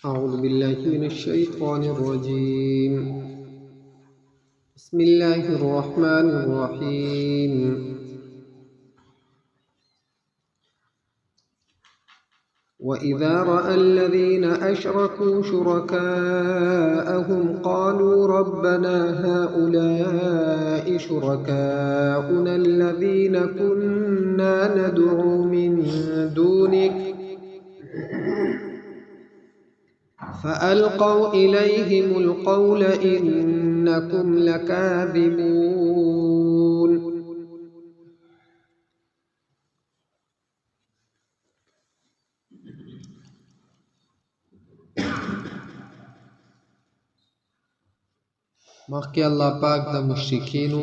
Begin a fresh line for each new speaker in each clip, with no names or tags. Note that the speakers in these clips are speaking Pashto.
أعوذ بالله من الشيطان الرجيم. بسم الله الرحمن الرحيم. وإذا رأى الذين أشركوا شركاءهم قالوا ربنا هؤلاء شركاؤنا الذين كنا ندعو من دونك فألقوا إليهم القول إنكم لكاذبون. مخکې الله پاک د مشرکینو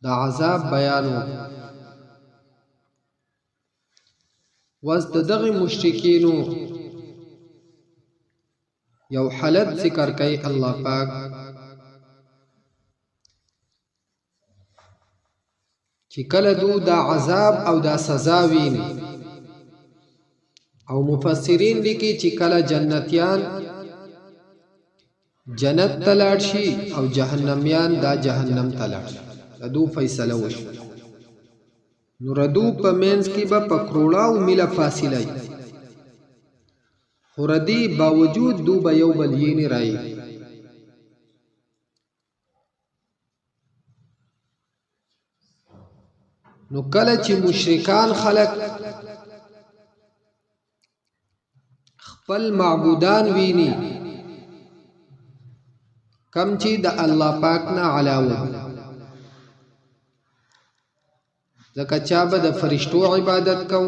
د عذاب بیانو. وز دغه مشرکینو یو حالت ذکر کوي الله پاک چې کله دو دا عذاب او دا سزا ویني، او مفسرین لیکي چې کله جنتیان جنت تلاړ شي او جهنميان دا جهنم تلاړ شي، دو فیصله وشي. نو ردو په منځ کې به په کروڑاو میله فاصله وي، خو ردی باوجود دو به یو بل یې رایي. نو کله چې مشرکان خلق خپل معبودان ویني کم چې د الله پاک نه علاوه، ځکه چا به د فرشتو عبادت کو،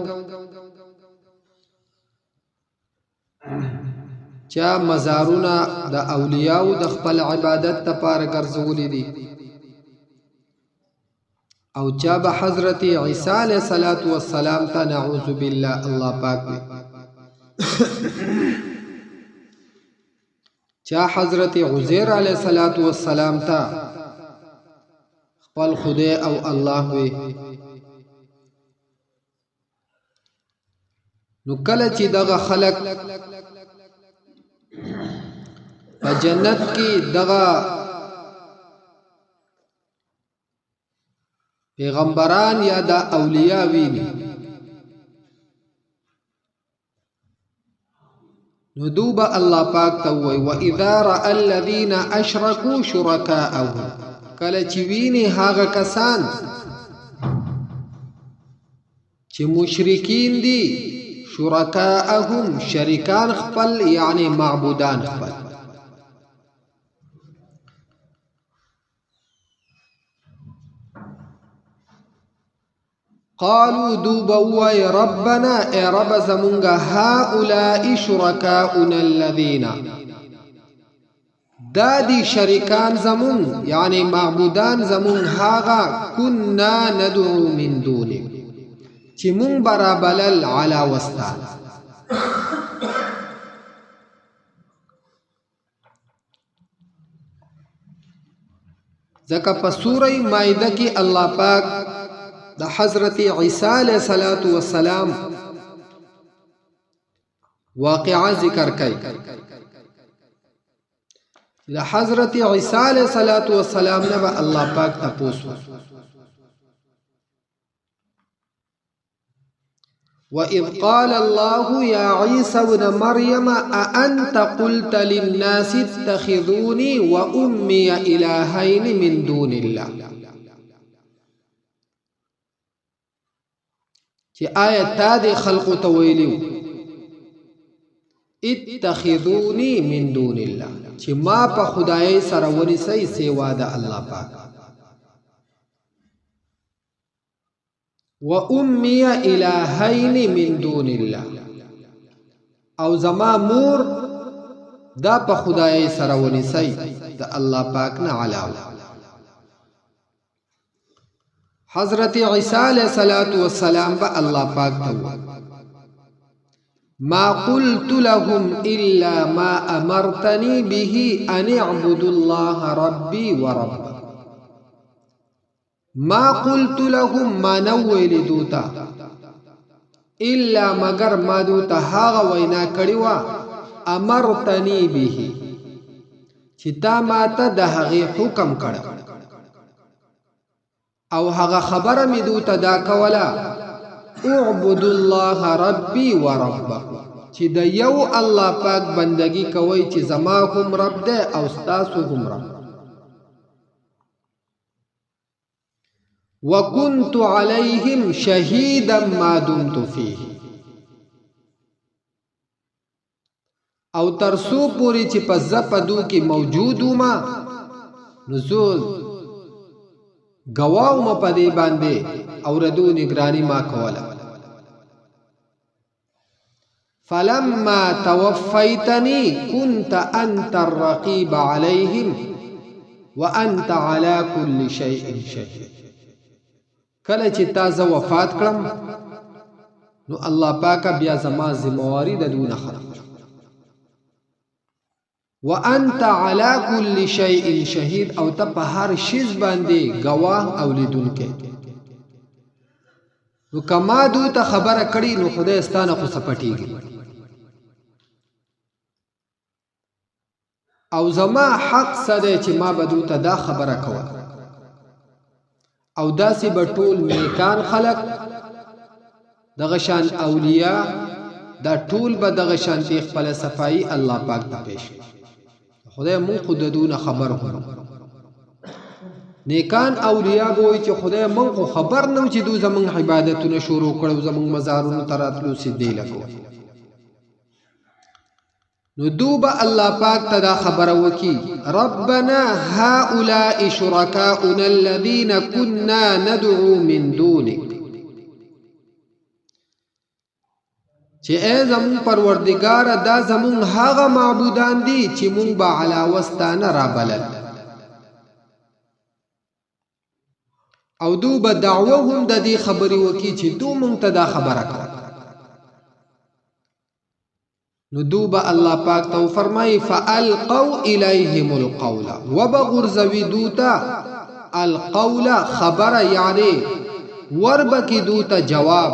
چا مزارونه د اولیاءو د خپل عبادت لپاره ګرځولي دي، او چا به حضرت عیسی علیه السلام ته نعوذ بالله الله پاک وي، چا حضرت عزیر علیه السلام ته خپل خدای او الله وي. نو کله چې دغه خلق په جنت کې دغه پیغمبران یا د اولیاء ویني، نو دوبه الله پاک ته وایي وَإِذَا رَأَى الَّذِينَ أَشْرَكُوا شُرَكَاءَهُمْ، کله چې ویني هغه کسان چې مشرکین دي، شرکاءهم شریکان خپل یعنی معبودان خپل، قالوا دوبوا ربنا اے رب زمونگا هؤلاء شرکاؤنا الذین، دادی شریکان زمون یعنی معبودان زمون هاغا كنا ندعو من دونک چې مون برابلل علا وستان. ځکه په سوره مائده کې الله پاک د حضرت عیسی علیه السلام واقعه ذکر کوي. د حضرت عیسی علیه السلام نه به الله پاک تاسو وَإِذْ قَالَ اللَّهُ يَا عِيسَى ابْنَ مَرْيَمَ أَأَنْتَ قُلْتَ لِلنَّاسِ اتَّخِذُونِي وَأُمِّيَ إِلَٰهَيْنِ مِن دُونِ اللَّهِ، چې آیت تا د خلقو ته ویلو اتخذوني من دون الله، چې ما په خدای سره ونیسئ سوا د الله پاک، وأمي إلهين من دون الله، او زما مور دا په خدای سره ونیسئ د الله پاک نه علاوه. حضرت عیسی علیہ السلام با اللہ پاک تو ما قلت لهم الا ما امرتنی به ان اعبدوا الله ربی ورب، ما قلت لهم ما نویل دوتا الا مگر ما دوته هغه وینا کړې وه امرتنی به چې تا ماته د هغې حکم کړه او هغه خبره مې دوته دا کوله اعبد الله ربي وربكم چې د یو الله پاک بندگی کوي چې زما هم رب دی او ستاسو هم رب. وكنت عليهم شهيدا ما دمت فيه او ترسو پوری چې په زپدو کې موجود وما نزول گواو ما په دې باندې او ردو نگرانی ما کوله. فلما توفيتني كنت أنت الرقيب عليهم وأنت على كل شيء شهيد. کله چې تازه وفات کړم نو الله پاک بیا زما ذمہواری د دونه خلق وانت على كل شيء شهيد او ته په هر شیز باندې گواه او لیدونکی. نو کما دو ته خبره کړي نو خدای ستانه خو سپټیږي او زما حق سده چې ما بدو ته دا خبره کوله او داسې به ټول نیکان خلق دغه شان اولیاء دا ټول به دغه شانتي خپل صفائی الله پاک ته پیش خدای مونږ خو د دونه خبر هو نیکان اولیاء به چې خدای مونږ خو خبر نو چې دو زمونږ عبادتونه شروع کړو زمونږ مزارونو تراتلو سیدې لګو نو دوبا الله پاک تدا خبر وکي ربنا هؤلاء شركاؤنا الذين كنا ندعو من دونك چې ای زمون پروردگار دا زمون هغه معبودان دي چې مونږ به علاوه ستانه را بلل او دوبا دعوه هم د دې خبرې وکي چې دو مونږ ته دا خبره کوي نو دوبا الله پاک تو فرمای فالقوا الیهم القول وبغرزوی دوتا القول خبر یعنی وربکی دوتا جواب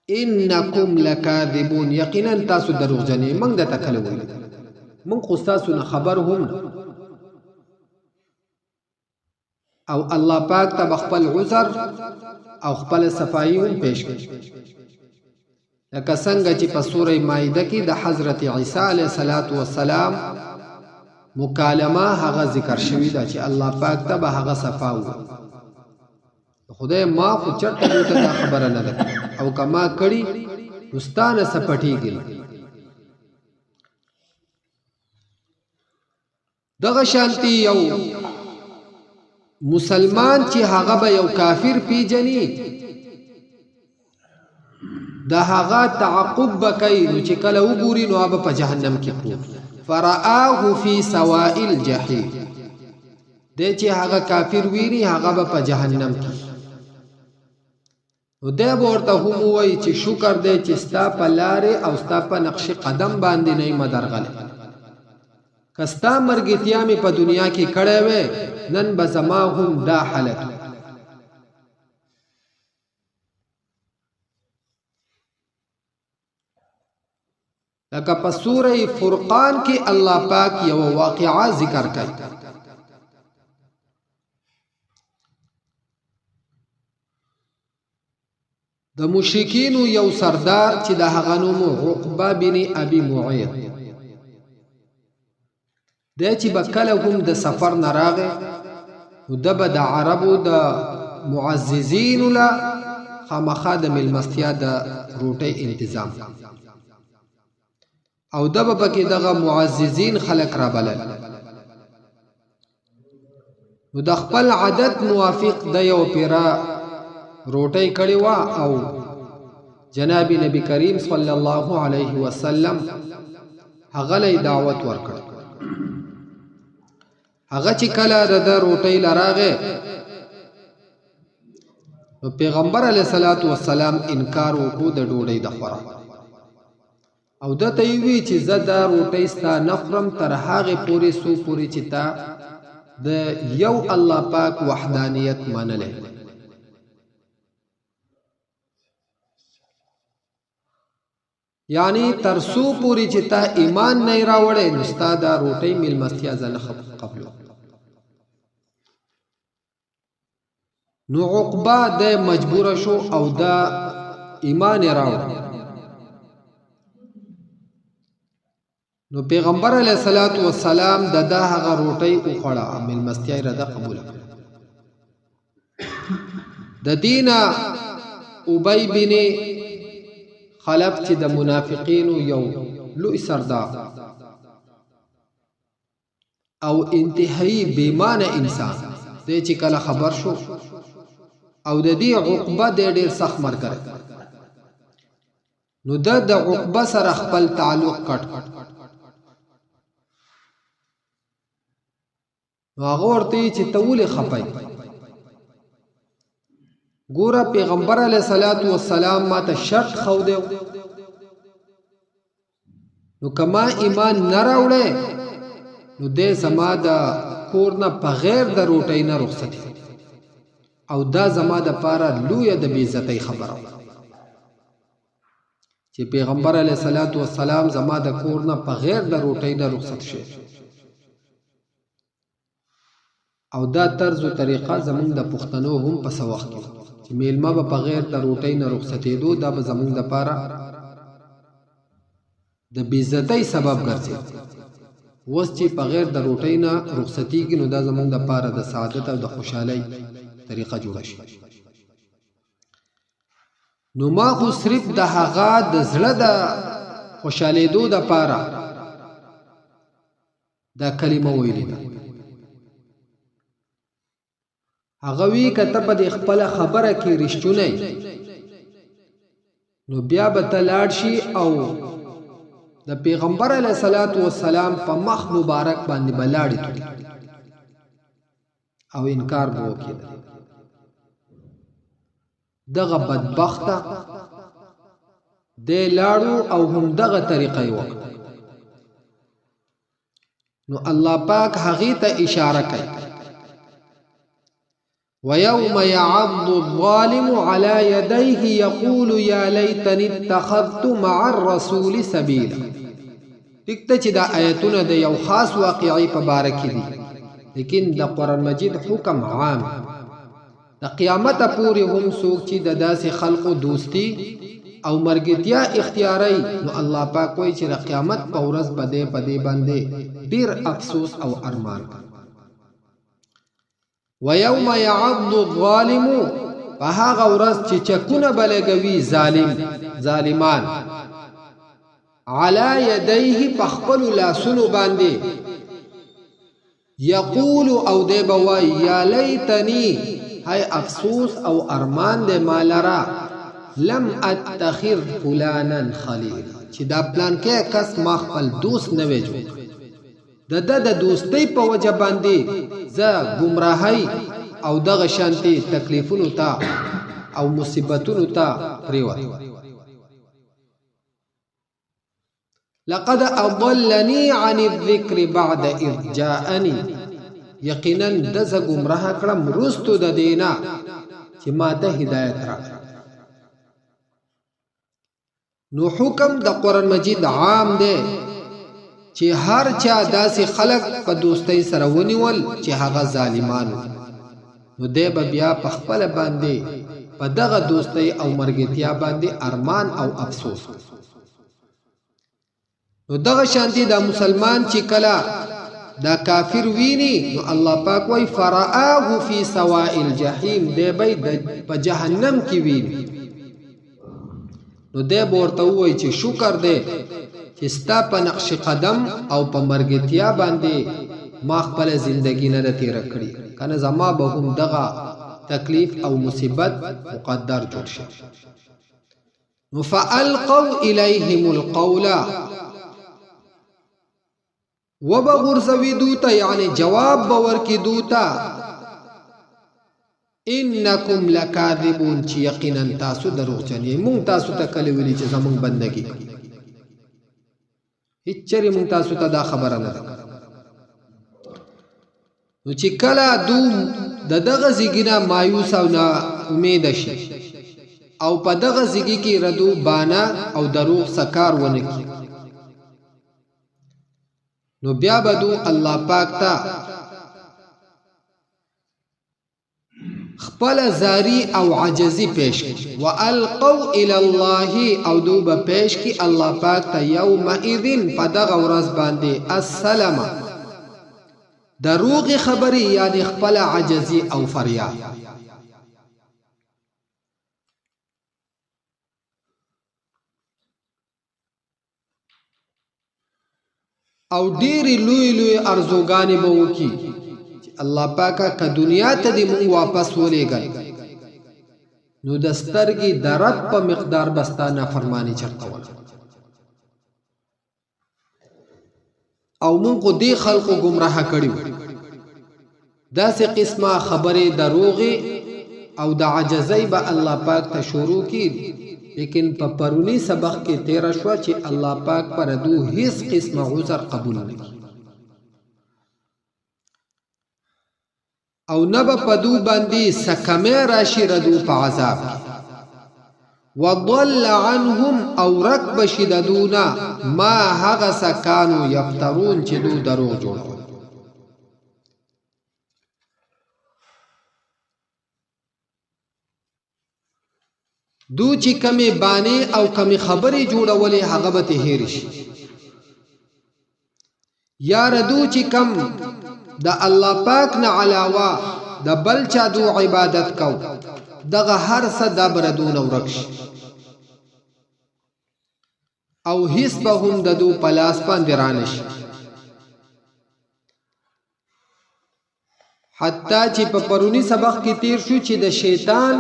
انکم لکاذبون یقینا تاسو دروغجنی منګ د تکلوي من خو تاسو نه خبر هم او الله پاک ته خپل عذر او خپل صفائی هم پیش کړي لکه څنګه چې په سوره مائده کې د حضرت عیسی علیه السلام مکالمه هغه ذکر شوی دا چې الله پاک ته به هغه صفاو خدای ما خو چرته ته دا خبره نه ده او کما کړي مستانه سپټیږي دغه شانتی یو مسلمان چې هغه به یو کافر پیجنی دا هغه تعقب بکای نو چې کله وګوري نو هغه په جهنم کې پروت فرآه فی سواء الجحیم د چې هغه کافر ویني هغه په جهنم کې نو دا ورته هم وایي چې شکر دې چې ستا په لارې او ستا په نقش قدم باندې نه مدرغله کستا مرګتیا می په دنیا کې کړه وې نن به زما هم دا حالت لکه په سوره فرقان کې الله پاک یو واقعا ذکر کړي د مشرکین یو سردار چې د هغه نوم عقبه بن ابي معيط د چې بکله هم د سفر نراغه او د عربو د معززین لا خامخا د ملمستیا د روټي تنظیم او د پکې دغه معززین خلق را بلل نو د خپل عادت موافق د یو پیرا روټي کړي وا او جناب نبی کریم صلی الله علیه وسلم هغه له دعوت ورکړ هغه چې کله د روټي لراغه نو پیغمبر علیه الصلاۃ والسلام انکار وکړو د ډوډۍ د خوراک او د تیوی چې زدا روټي ستا نخرم تر هغه پوری سو پوری چې تا د یو الله پاک وحدانیت منله یعنی ترسو پوری چې تا ایمان نه راوړې نو ستا دا روټۍ میلمستیا زه نه قبلو. نو عقبه د مجبور شو او دا ایمان راوړ. نو پیغمبر علیه الصلاۃ والسلام د هغه روټۍ وخوړه، میلمستیا یې رده قبول کړه. د دینه ابی بن خلف چې د منافقینو یو لوی سردار او انتهایی بیمانه انسان دی، چې کله خبر شو او د دې عقبه ډېر سخت مرګ، نو د عقبه سره خپل تعلق کټ. نو هغه ورته چې ته ولې خپای؟ ګوره پیغمبر علیه الصلاۃ والسلام ما ته شرط خو دی، نو کما ایمان نه راوړې نو دې زما د کور نه بغیر د روټۍ نه رخصت، او دا زما د پاره لویه د بې عزتۍ خبره چې پیغمبر علیه الصلاۃ والسلام زما د کور نه بغیر د روټۍ نه رخصت شي. او دا طرز او طریقه زمونږ د پښتنو هم په څه وخت کې چې میلمه به بغیر د روټۍ نه رخصتېدو، دا به زمونږ دپاره د بې عزتۍ سبب ګرځي. اوس چې بغیر د روټۍ نه رخصتېږي نو دا زمونږ دپاره د سعادت او د خوشحالۍ طریقه جوړه شي. نو ما خو صرف د هغه د زړه د خوشحالېدو دپاره دا کلمه ویلې ده. هغه وی که ته په دې خپله خبره کې رښتونی نو بیا به ته لاړ شي او د پیغمبر علیه الصلاۃ والسلام په مخ مبارک باندې به لاړې توکي او انکار به وکړي. دغه بدبخته دی لاړو او همدغه طریقه یې وکړه. نو الله پاک هغې ته اشاره کوي وَيَوْمَ يَعَضُّ الظَّالِمُ عَلَى يَدَيْهِ يَقُولُ يَا لَيْتَنِي اتَّخَذْتُ مَعَ الرَّسُولِ سَبِيلًا. ټیک ته چې دا آیتونه د یو خاص واقعي په باره کې دي، لیکن د قرآن مجید حکم عام د قیامت پورې هم څوک چې د داسې خلقو دوستی او مرګتیا اختیاري، نو الله پاک وایي چې د قیامت په ورځ به دی په دې باندې ډېر افسوس او ارمان. وَيَوْمَ يَعَضُّ الظَّالِمُ، په هغه ورځ چې چکونه به لګوي ظالمان، عَلَى يَدَيْهِ په خپلو لاسونو باندې، یقول او دی به وایي یا لیتنی، هی افسوس او ارمان دی ما لره، لم اتخذ فلانا خلیلا، چې دا پلان کې کس ما خپل دوست نه وی جوړ، د دوستۍ په وجه باندې زه گمراهۍ او دغه شانتي تکلیفونو ته او مصیبتونو ته پریوتم. لقد اضلني عن الذکر بعد اذ جاءني، یقینا دزه گمراه کړم رستو د دینا چې ما ته هدایت راکړه. نو حکم د قرآن مجید عام دی چې هر چا داسې خلق په دوستۍ سره ونیول چې هغه ظالمانو، نو دی به بیا په خپله باندې په دغه دوستۍ او مرګتیا باندې ارمان او افسوس. نو دغه شانتي دا مسلمان چې کله دا کافر ویني نو الله پاک وای فرآه فی سواء الجحیم، دی به په جهنم کې ویني. نو دی به ورته ووایي چې شکر دی چې ستا په نقش قدم او په مرګتیا باندې ما خپل زندگی نه ده تیره کړې، کنه زما به هم دغه تکلیف او مصیبت مقدر جوړ شي. نو فالقوا الیهم القول، وبغرزوی دوتا یعنی جواب باور کی دوتا، انکم لکاذبون، چې یقینا تاسو دروغجن یې، مونږ تاسو ته کله ویلي چې زمونږ بندگی هیڅ چرې مونږ تاسو ته دا خبره نه ده. نو چې کله دو د دغه زیګینا مایوس او نا امید شي او په دغه ځګي کې ردو بانا او دروغ سکار ونکي نو بیا بدو الله پاک ته خپل زاری او عجزی پیش کی والقوا الى الله او دو به پیش کی الله پاک ته یومئذ په دغه ورځ باندې السلام دروغ خبری یعنی خپل عجزی او فریاد او ډېری لوی ارزوګانې به وکي الله پاکه که دنیا ته دې مونږ واپس ولېږل نو د سترګې د رب په مقدار به ستا نافرماني چرته وله او مونږ خو دې خلقو ګمراه کړي وو داسې قسمه خبرې دروغې او د عجزۍ به الله پاک ته شروع کی لیکن په پرونی سبق کې تیر شو چې الله پاک پر دو هیڅ قسمه عذر قبول نه کړي او نبا پدو باندې سکمه راشي ردو په عذاب وضل عنهم او رکب شددونا ما هغه سکانو یفترون چې دو دروغ جوړول دو چې کمی بانی او کمی خبرې جوړولې هغه به ته هېر شي یا ردو چې کم د الله پاک نه علاوه د بل چا دو عبادت کو دغه هر څه د بردون ورکش او هیڅ به هم د دو پلاس باندې رانش حتی چې په پرونی سبق کې تیر شو چې د شیطان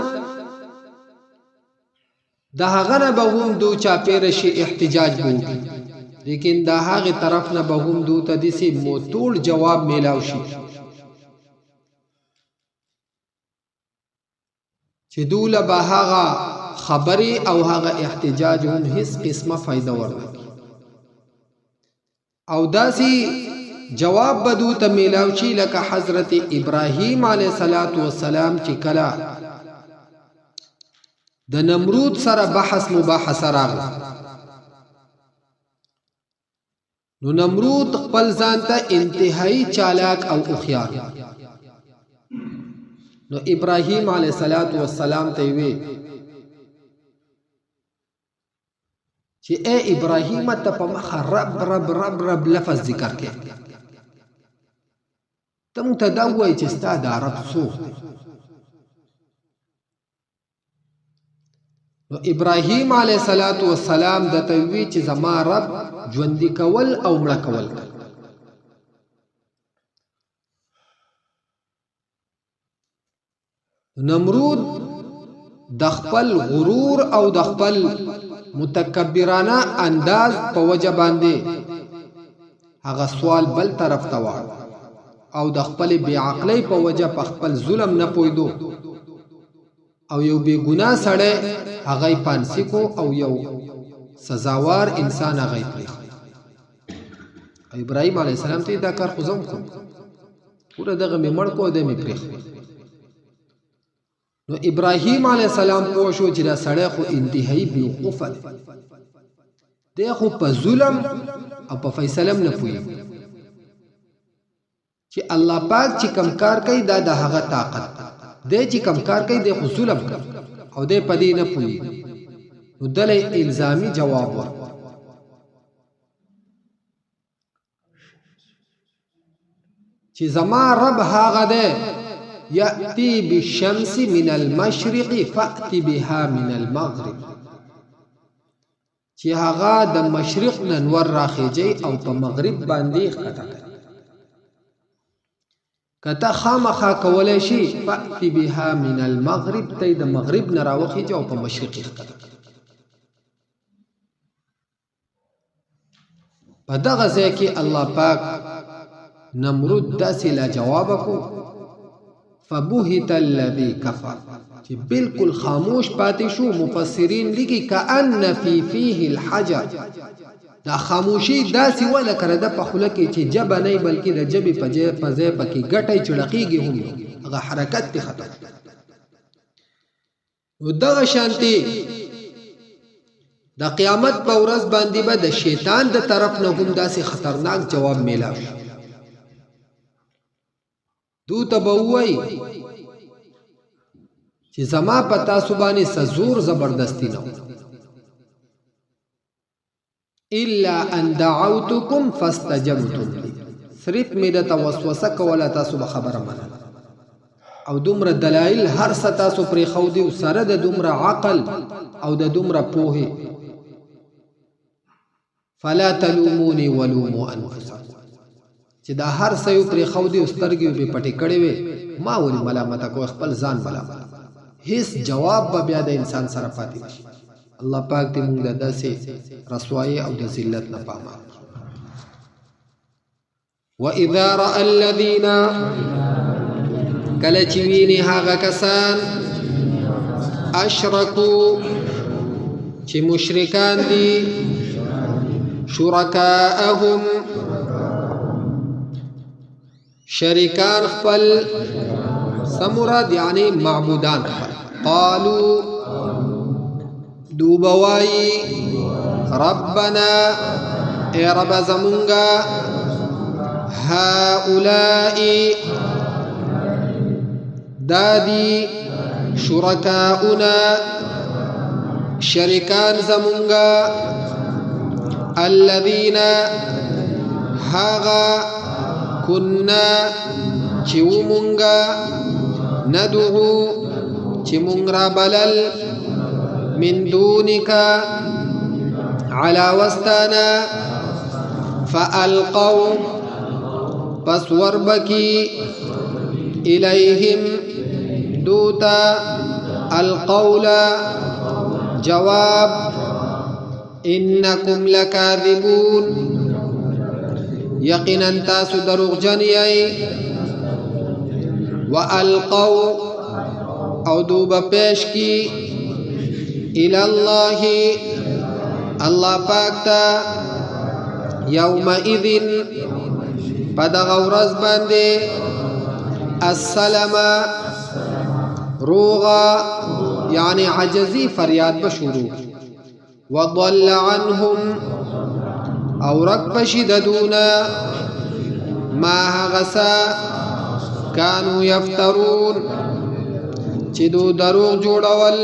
د هغه نه به هم دو چا پیر شي احتجاج وکړي لیکن دا هغه طرف نه به هم دو ته دسی موتول جواب میلاو شي چې دوله به هغه خبري او هغه احتجاج هم هیڅ قسمه فائدہ ورنکړي او داسي جواب به دو ته میلاو شي لکه حضرت ابراهیم علیه السلام چې کلا د نمرود سره بحث مباحثه راغله نو نمرود خپل ځان ته انتهایی چالاک او هوښیار نو ابراهیم علیه السلام ته وی چې اے ابراهیم ته په مخه رب رب رب رب لفظ ذکر کې ته مونږ ته دا وایي چې ستا دا رب څوک دی نو ابراهیم علیه السلام د توی چې زما رب ژوندي کول او مړه کول نمرود د خپل غرور او د خپل متکبرانه انداز په وجه باندې هغه سوال بل طرف ته واړ او د خپل بی عقلی په وجه په خپل ظلم نه پویدو او یو بی ګناه سړی هغه پانسی کو او یو سزاوار انسان هغه پریخ ابراهیم علیه السلام ته دا کار خو زم کو پورا دغه می مړ کو د می پریخ نو ابراهیم علیه السلام پوه شو چې دا سړی خو انتهایی بیوقوف دی خو په ظلم او په فیصله نه پوي چې الله پاک چې کم کار کوي دا د هغه طاقت دی چې کم کار کوي دی خو ظلم کوي او دی په دې نه پوي نو دله الزامي جواب ورکړ چې زما رب هغه دی یأتی بالشمس من المشرق فأتی بها من المغرب چې هغه د مشرق نه نور راخیږي او په مغرب باندې ښکته کوي کته خامخا کولای شي فأتی بها من المغرب ته د مغرب نه راوخیږي او په مشرق ښکته په دغه ځای کې الله پاک نمرود داسې لا جواب کو فبهت الذي كفر چې بالکل خاموش پاتې شو مفسرین لیکي کأن فيه الحجر دا خاموشي داسې ولا کړه د په خوله کې چې جب نه بلکې د جبې په ځای پکې ګټي چړقېږي هم هغه حرکت ته ختم نو دغه شانتي د قیامت په ورځ باندې به د شیطان د طرف نه هم داسې خطرناک جواب میلاو شي. دو ته به ووایي چې زما په تاسو باندې څه زور زبردستی نه الا ان دعوتکم فاستجبتم لي، صرف مې درته وسوسه کوله تاسو به خبره منله او دومره دلایل هر څه تاسو پرېښودي او سره د دومره عقل او د دومره پوهې. فلا تلوموني ولوموا انفسکم، چې دا هر څه یې پرېښودي او سترګې یې پټې کړې وې، ما ولې ملامته کوئ؟ خپل ځان ملامته. هیڅ جواب به بیا د انسان سره پاتې نشي. الله پاک دې موږ د داسې رسوایي او د ذلت نه پامان. وَإِذَا رَأَى الَّذِينَ کله چې ویني هغه کسان اشرکو چې مشرکان دي شرکاءهم شریکان خپل سمراد یعنی معبودان خپل قالو دوبوائی ربنا اے رب زمونگا هؤلائی دادی شرکاؤنا شرکان زمونگا الذین هاغا کننا چیو مونگا ندعو چی مونگ را بلل من دونکا علا وستانا فألقوا پس وربکی الیہم دوتا القول جواب انکم لکاذبون یقینا تاسو دروغ جنیئی وَأَلْقَوْا او دوبا پیش کی الاللہ اللہ پاکتا یومئذن پد غورز باندے السلام روغا یعنی عجزی فریاد بشورو وضل عنهم او رک بشددونا ما غسا كانوا يفترون چې دو دروغ جوړول